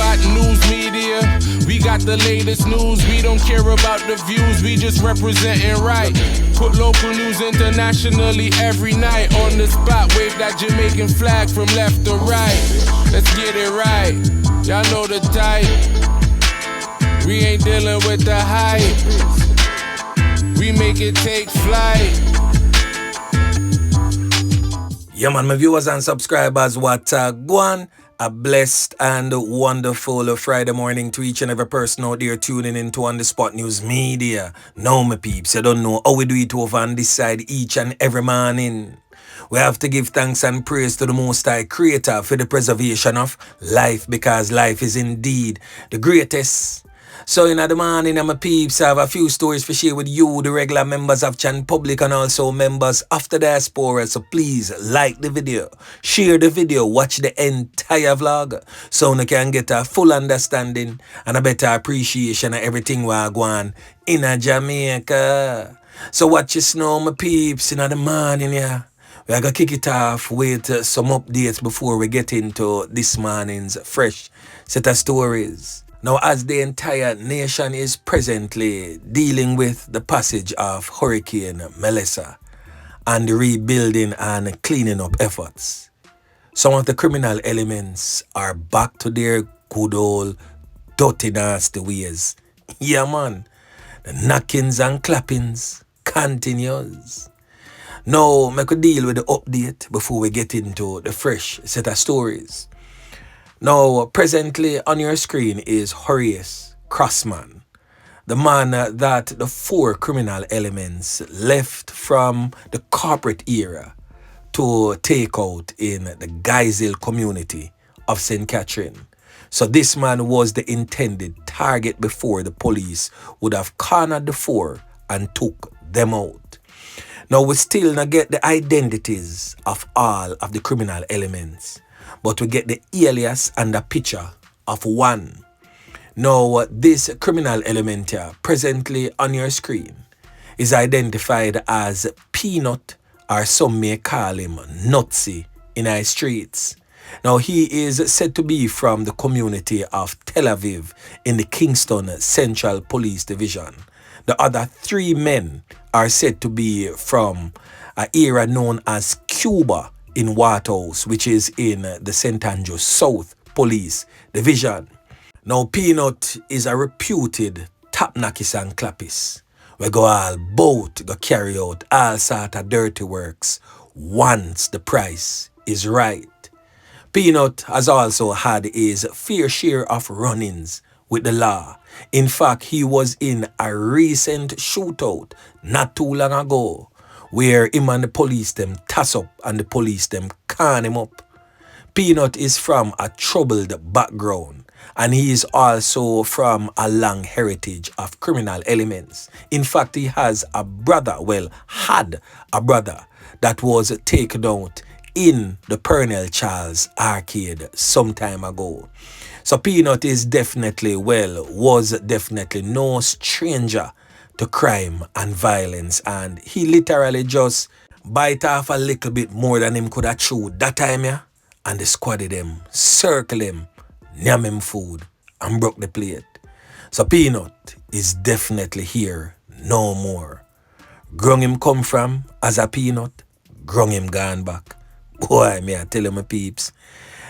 got news media. We got the latest news. We don't care about the views. We just representing right. Put local news internationally every night. On the spot, wave that Jamaican flag from left to right. Let's get it right. Y'all know the type. We ain't dealing with the hype. We make it take flight. Yeah man, my viewers and subscribers, what go on? A blessed and wonderful Friday morning to each and every person out there tuning into On The Spot News Media. Now my peeps, you don't know how we do it over on this side each and every morning. We have to give thanks and praise to the Most High Creator for the preservation of life, because life is indeed the greatest. So in the morning, my peeps, I have a few stories to share with you, the regular members of Chan Public and also members of the diaspora. So please like the video, share the video, watch the entire vlog so you can get a full understanding and a better appreciation of everything we're going in Jamaica. So watch your snow, my peeps, in the morning, yeah. We're going to kick it off with some updates before we get into this morning's fresh set of stories. Now, as the entire nation is presently dealing with the passage of Hurricane Melissa and the rebuilding and cleaning up efforts, some of the criminal elements are back to their good old dirty nasty ways. Yeah man, the knockings and clappings continues. Now, I could deal with the update before we get into the fresh set of stories. Now, presently on your screen is Horace Crossman, the man that the four criminal elements left from the corporate era to take out in the Geisel community of St. Catherine. So this man was the intended target before the police would have cornered the four and took them out. Now, we still not get the identities of all of the criminal elements, but we get the alias and the picture of one. Now, this criminal element here, presently on your screen, is identified as Peanut, or some may call him Nutsy, in our streets. Now, he is said to be from the community of Tel Aviv in the Kingston Central Police Division. The other three men are said to be from an area known as Cuba in Waterhouse, which is in the St. Andrews South Police Division. Now, Peanut is a reputed tap-knockis and clappis. We go all boat, go carry out all sort of dirty works once the price is right. Peanut has also had his fair share of run-ins with the law. In fact, he was in a recent shootout not too long ago, where him and the police them toss up and the police them can him up. Peanut is from a troubled background, and he is also from a long heritage of criminal elements. In fact, he has a brother, had a brother that was taken out in the Pernell Charles arcade some time ago. So Peanut is was definitely no stranger to crime and violence, and he literally just bite off a little bit more than him could have chewed that time, yeah, and they squadded him, circle him, nyam him food, and broke the plate. So Peanut is definitely here no more. Grung him come from as a peanut, grung him gone back. Boy, me I tell you my peeps,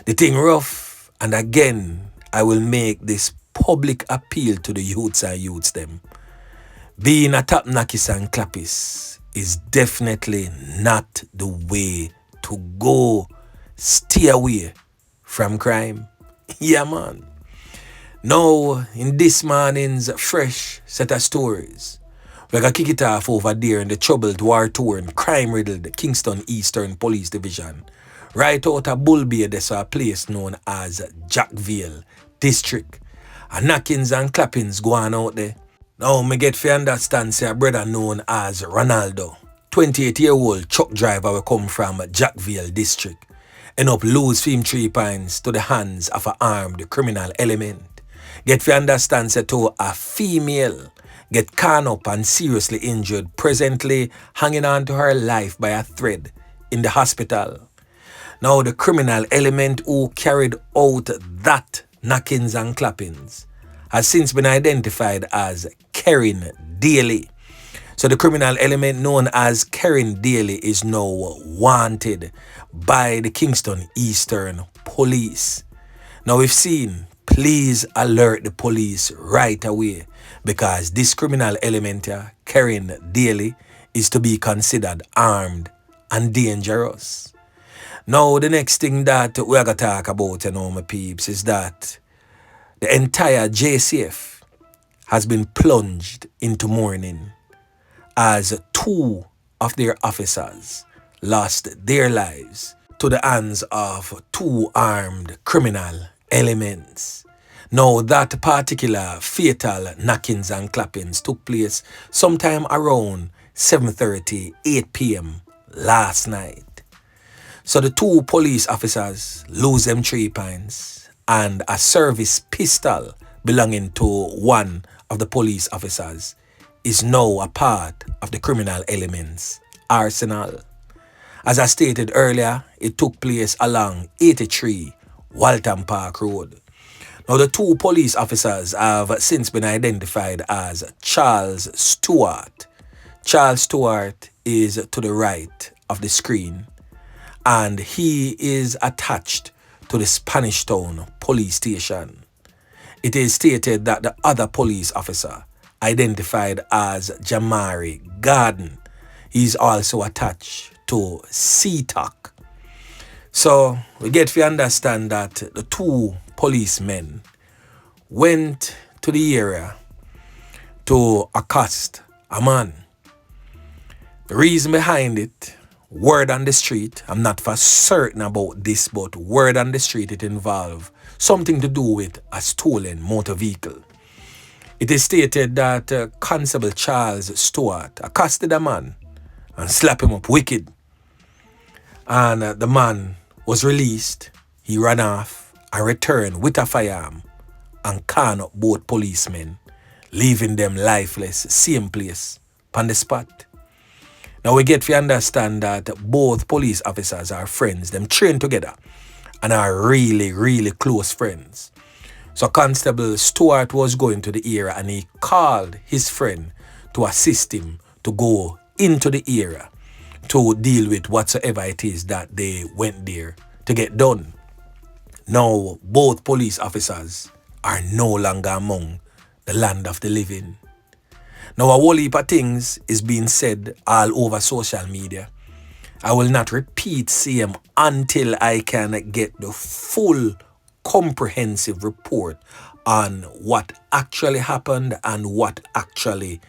the thing rough, and again, I will make this public appeal to the youths and youths them. Being a tap-knockis and clappis is definitely not the way to go. Stay away from crime. Yeah, man. Now, in this morning's fresh set of stories, we're going to kick it off over there in the troubled, war-torn, crime-riddled Kingston Eastern Police Division. Right out of Bullbay, there's a place known as Jackville District. And knockings and clappings going out there. Now, me get to understand, say a brother known as Ronaldo, 28-year-old truck driver will come from Jackville District, end up lose him 3 points to the hands of an armed criminal element. Get to understand, say to a female get caught up and seriously injured, presently hanging on to her life by a thread in the hospital. Now, the criminal element who carried out that knockings and clappings has since been identified as Karen Daly. So the criminal element known as Karen Daly is now wanted by the Kingston Eastern Police. Now we've seen, please alert the police right away because this criminal element here, Karen Daly, is to be considered armed and dangerous. Now the next thing that we're going to talk about, my peeps, is that the entire JCF has been plunged into mourning as two of their officers lost their lives to the hands of two armed criminal elements. Now that particular fatal knockings and clappings took place sometime around 7:30, 8 p.m. last night. So the two police officers lose them 3 pints and a service pistol belonging to one of the police officers is now a part of the criminal element's arsenal. As I stated earlier, it took place along 83 Waltham Park Road. Now the two police officers have since been identified as Charles Stewart. Charles Stewart is to the right of the screen and he is attached to the Spanish Town police station. It is stated that the other police officer, identified as Jahmarie Garden, he's also attached to CTOC. So we get to understand that the two policemen went to the area to accost a man. The reason behind it, word on the street, I'm not for certain about this, but word on the street, it involved something to do with a stolen motor vehicle. It is stated that Constable Charles Stewart accosted a man and slapped him up wicked. And the man was released. He ran off and returned with a firearm and canned up both policemen, leaving them lifeless, same place, on the spot. Now we get to understand that both police officers are friends. Them train together and are really, really close friends. So Constable Stewart was going to the area and he called his friend to assist him to go into the area to deal with whatsoever it is that they went there to get done. Now both police officers are no longer among the land of the living. Now a whole heap of things is being said all over social media. I will not repeat same until I can get the full comprehensive report on what actually happened and what actually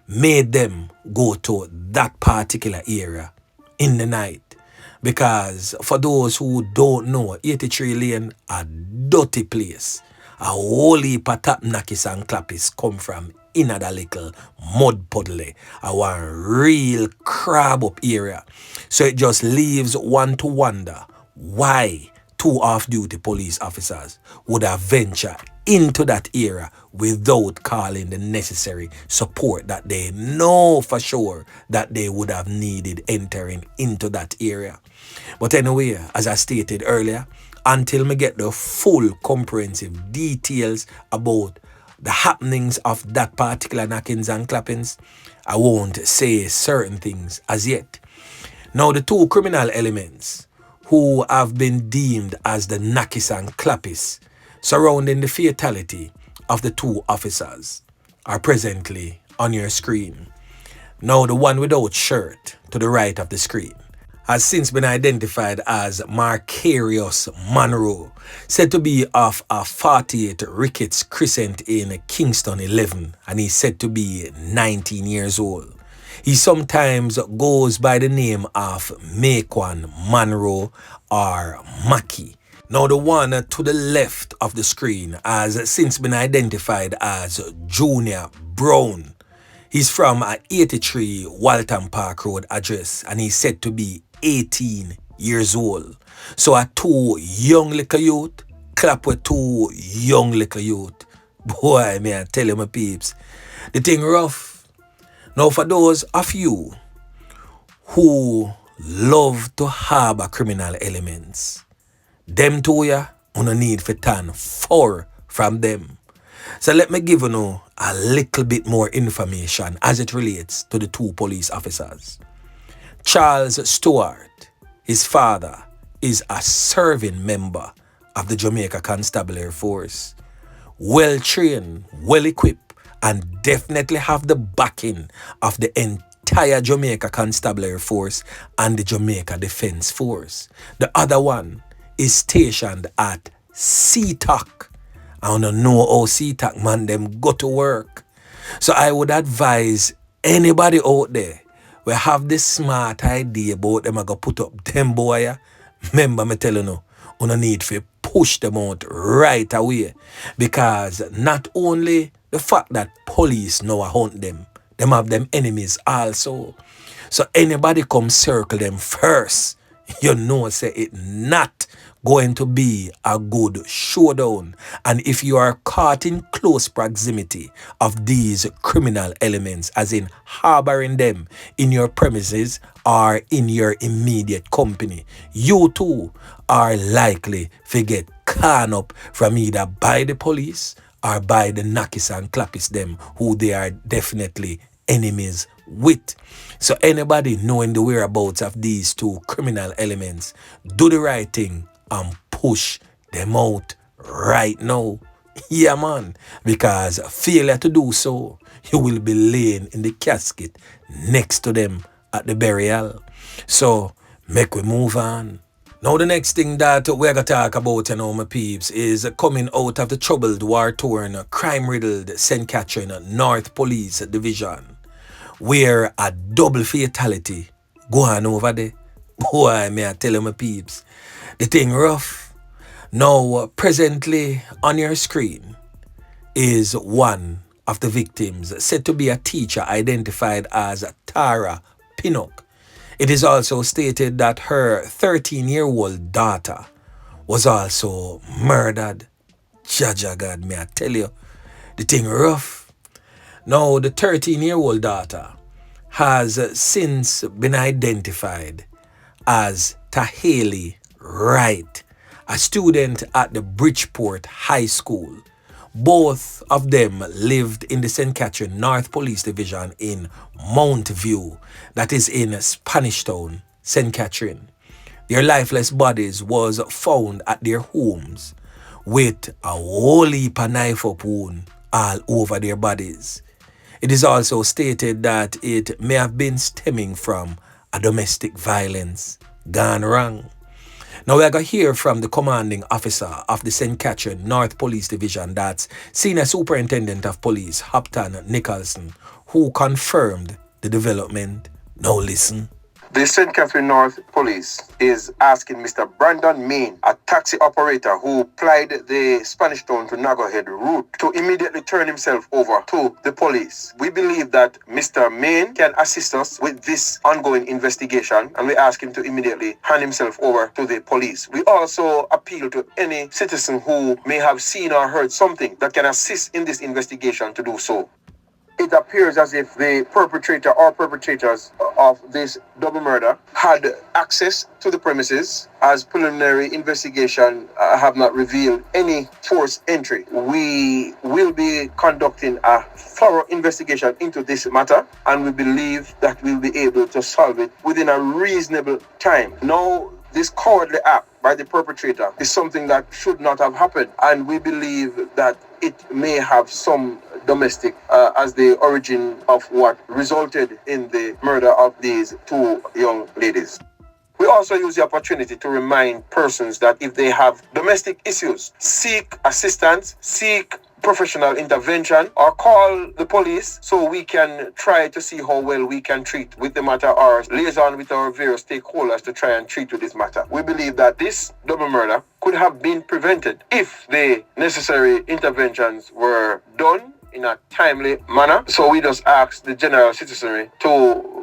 made them go to that particular area in the night. Because for those who don't know, 83 Lane, a dirty place. A whole heap of tap knockers and clappers come from in a little mud puddle, a real crab up area. So it just leaves one to wonder why two off-duty police officers would have ventured into that area without calling the necessary support that they know for sure that they would have needed entering into that area. But anyway, as I stated earlier, until me get the full comprehensive details about the happenings of that particular knockings and clappings, I won't say certain things as yet. Now the two criminal elements who have been deemed as the knockers and clappers surrounding the fatality of the two officers are presently on your screen. Now the one without shirt to the right of the screen has since been identified as Macarius Monroe, said to be of a 48 Ricketts Crescent in Kingston 11, and he's said to be 19 years old. He sometimes goes by the name of Maquan Monroe or Mackie. Now the one to the left of the screen has since been identified as Junior Brown. He's from 83 Waltham Park Road address and he's said to be 18 years old. So a two young little youth clap with two young little youth. Boy, may I tell you my peeps, the thing rough. Now for those of you who love to harbor criminal elements, them two ya, Una need for tan 4 from them. So let me give you a little bit more information as it relates to the 2 police officers. Charles Stewart, his father, is a serving member of the Jamaica Constabulary Force. Well trained, well equipped, and definitely have the backing of the entire Jamaica Constabulary Force and the Jamaica Defence Force. The other one is stationed at SeaTac. I want to know how SeaTac man them go to work. So I would advise anybody out there we have this smart idea about them I go put up them boy. Remember me telling you, need to push them out right away. Because not only the fact that police know I hunt them have them enemies also. So anybody come circle them first, you know say it not going to be a good showdown. And if you are caught in close proximity of these criminal elements, as in harboring them in your premises or in your immediate company, you too are likely to get caught up from either by the police or by the knockers and clappers them who they are definitely enemies with. So anybody knowing the whereabouts of these 2 criminal elements, do the right thing and push them out right now. Yeah, man. Because failure to do so, you will be laying in the casket next to them at the burial. So, make we move on. Now, the next thing that we're going to talk about, my peeps, is coming out of the troubled, war-torn, crime-riddled St. Catherine North Police Division, where a double fatality go on over there. Boy, may I tell you, my peeps, the thing rough. Now, presently on your screen is one of the victims, said to be a teacher identified as Tara Pinnock. It is also stated that her 13-year-old daughter was also murdered. Jaja God, may I tell you, the thing rough. Now, the 13-year-old daughter has since been identified as Taheli Wright, a student at the Bridgeport High School. Both of them lived in the St. Catherine North Police Division in Mount View, that is in Spanish Town, St. Catherine. Their lifeless bodies was found at their homes with a whole heap of knife up wound all over their bodies. It is also stated that it may have been stemming from a domestic violence gone wrong. Now we're going to hear from the commanding officer of the St. Catherine North Police Division, that's Senior Superintendent of Police Hopton Nicholson, who confirmed the development. Now listen. The St. Catherine North Police is asking Mr. Brandon Main, a taxi operator who plied the Spanish Town to Naggohead route, to immediately turn himself over to the police. We believe that Mr. Main can assist us with this ongoing investigation, and we ask him to immediately hand himself over to the police. We also appeal to any citizen who may have seen or heard something that can assist in this investigation to do so. It appears as if the perpetrator or perpetrators of this double murder had access to the premises, as preliminary investigation have not revealed any forced entry. We will be conducting a thorough investigation into this matter, and we believe that we'll be able to solve it within a reasonable time. Now, this cowardly act by the perpetrator is something that should not have happened, and we believe that it may have some domestic as the origin of what resulted in the murder of these 2 young ladies. We also use the opportunity to remind persons that if they have domestic issues, seek assistance, seek professional intervention, or call the police so we can try to see how well we can treat with the matter, or liaison with our various stakeholders to try and treat with this matter. We believe that this double murder could have been prevented if the necessary interventions were done in a timely manner. So we just ask the general citizenry to,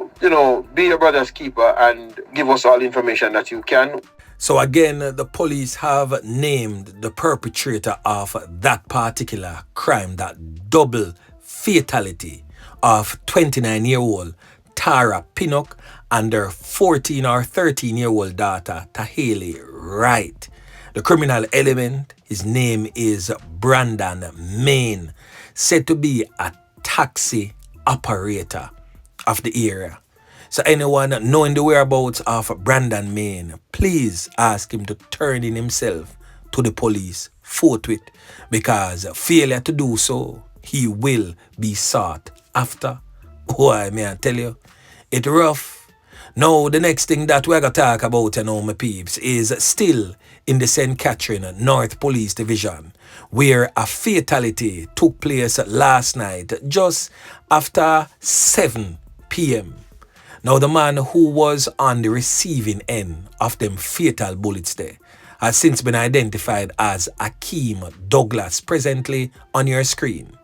be your brother's keeper and give us all the information that you can. So again, the police have named the perpetrator of that particular crime, that double fatality of 29-year-old Tara Pinnock and her 14 or 13-year-old daughter, Taheli Wright. The criminal element, his name is Brandon Main, said to be a taxi operator of the area. So anyone knowing the whereabouts of Brandon Main, please ask him to turn in himself to the police forthwith, because failure to do so, he will be sought after. Boy, may I tell you, it's rough. Now, the next thing that we're going to talk about, my peeps, is still in the St. Catherine North Police Division, where a fatality took place last night, just after 7 p.m. Now, the man who was on the receiving end of them fatal bullets there has since been identified as Akeem Douglas, presently on your screen.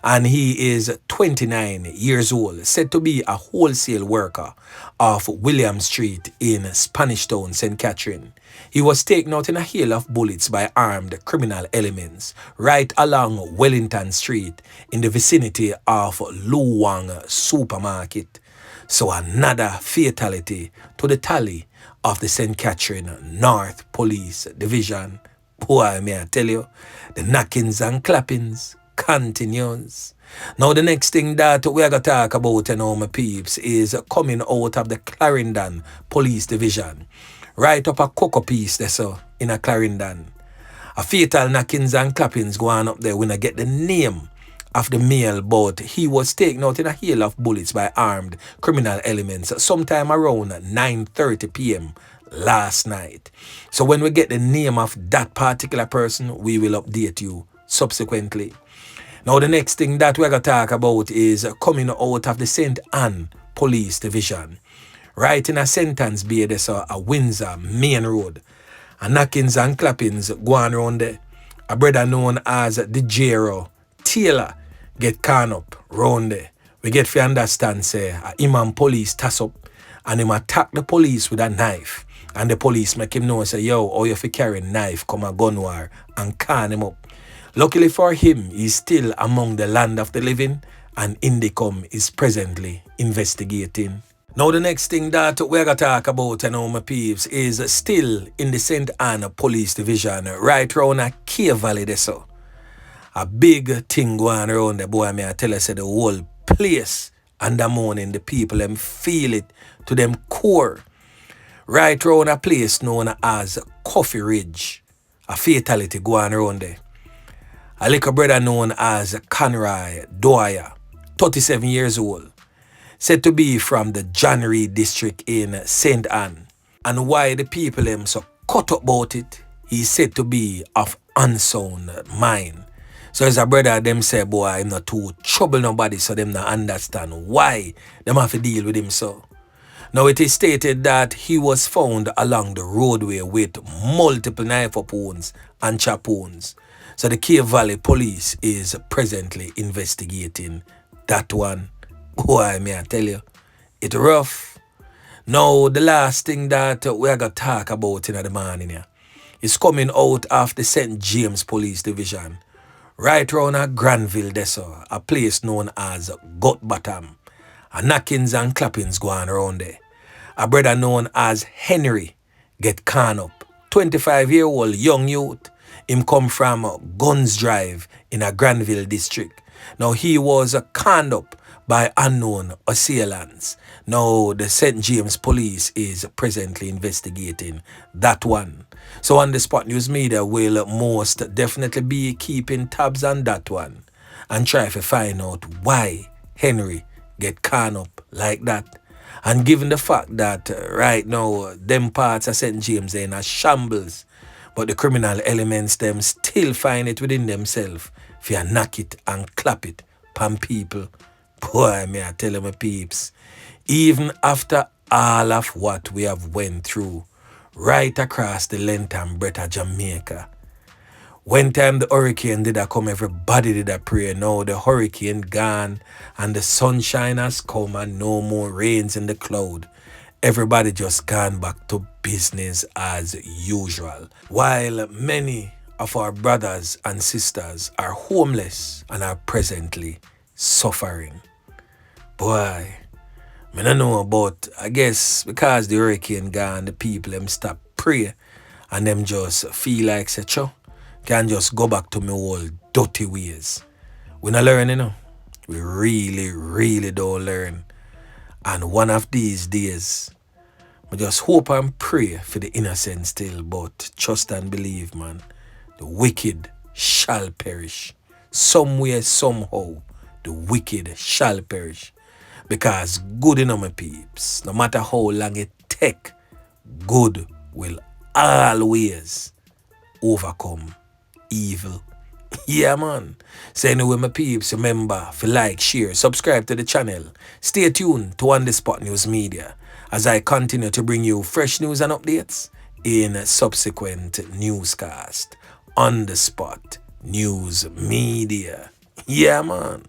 And he is 29 years old, said to be a wholesale worker of William Street in Spanish Town, St. Catherine. He was taken out in a hail of bullets by armed criminal elements right along Wellington Street in the vicinity of Luwang Supermarket. So another fatality to the tally of the St. Catherine North Police Division. Boy, may I tell you, the knockings and clappings continues. Now, the next thing that we're going to talk about, my peeps, is coming out of the Clarendon Police Division. Right up a cocoa piece there, so, in a Clarendon. A fatal knockings and clappings going up there when I get the name of the male, but he was taken out in a hail of bullets by armed criminal elements sometime around 9:30 p.m. last night. So when we get the name of that particular person, we will update you subsequently. Now, the next thing that we're going to talk about is coming out of the St. Anne Police Division. Right in a Sentence Bay, there's a Windsor main road. A knockings and clappings going around there. A brother known as the Jero Taylor get caught up round there. We get to understand, say, him and police tass up and him attack the police with a knife. And the police make him know, say, yo, how you fi carry knife, come a gun war, and can him up. Luckily for him, he's still among the land of the living, and Indicom is presently investigating. Now, the next thing that we're going to talk about, my peeps, is still in the St. Anne Police Division, right around a Cave Valley there, so. A big thing going around the boy, may I tell you, say the whole place and the morning, the people them feel it to them core. Right around a place known as Coffee Ridge. A fatality going around there. A little brother known as Conroy Dwyer, 37 years old, said to be from the Jahmarie district in St. Anne. And why the people them so cut up about it, he said to be of unsound mind. So as a brother, them say, boy, I'm not too trouble nobody, so them not understand why them have to deal with him so. Now it is stated that he was found along the roadway with multiple knife wounds and chop wounds. So the Cave Valley Police is presently investigating that one. Boy, may I tell you, it's rough. Now the last thing that we're going to talk about in the morning here is coming out of the St. James Police Division. Right around a Granville, there's a place known as Gut Bottom. A knockings and clappings going around there. A brother known as Henry get caught up. 25-year-old young youth. Him come from Guns Drive in a Granville district. Now he was conned up by unknown assailants. Now the St. James Police is presently investigating that one. So on the Spot News Media will most definitely be keeping tabs on that one and try to find out why Henry get caught up like that. And given the fact that right now them parts of St. James are in a shambles, but the criminal elements them still find it within themselves if you knock it and clap it pan people. Boy, may I tell you, my peeps, even after all of what we have went through right across the length and breadth of Jamaica, when time the hurricane did come, everybody did a pray. Now the hurricane gone and the sunshine has come and no more rains in the cloud. Everybody just gone back to business as usual. While many of our brothers and sisters are homeless and are presently suffering. Boy, I don't know, but I guess because the hurricane gone, the people them stop pray and them just feel like say, "Cho, can just go back to my old dirty ways." We not learn, you know. We really don't learn. And one of these days, I just hope and pray for the innocent still, but trust and believe, man. The wicked shall perish. Somewhere, somehow, the wicked shall perish. Because good enough, my peeps, no matter how long it take, good will always overcome evil. Yeah, man. So anyway, my peeps, remember to like, share, subscribe to the channel. Stay tuned to On The Spot News Media as I continue to bring you fresh news and updates in subsequent newscast. On The Spot News Media. Yeah, man.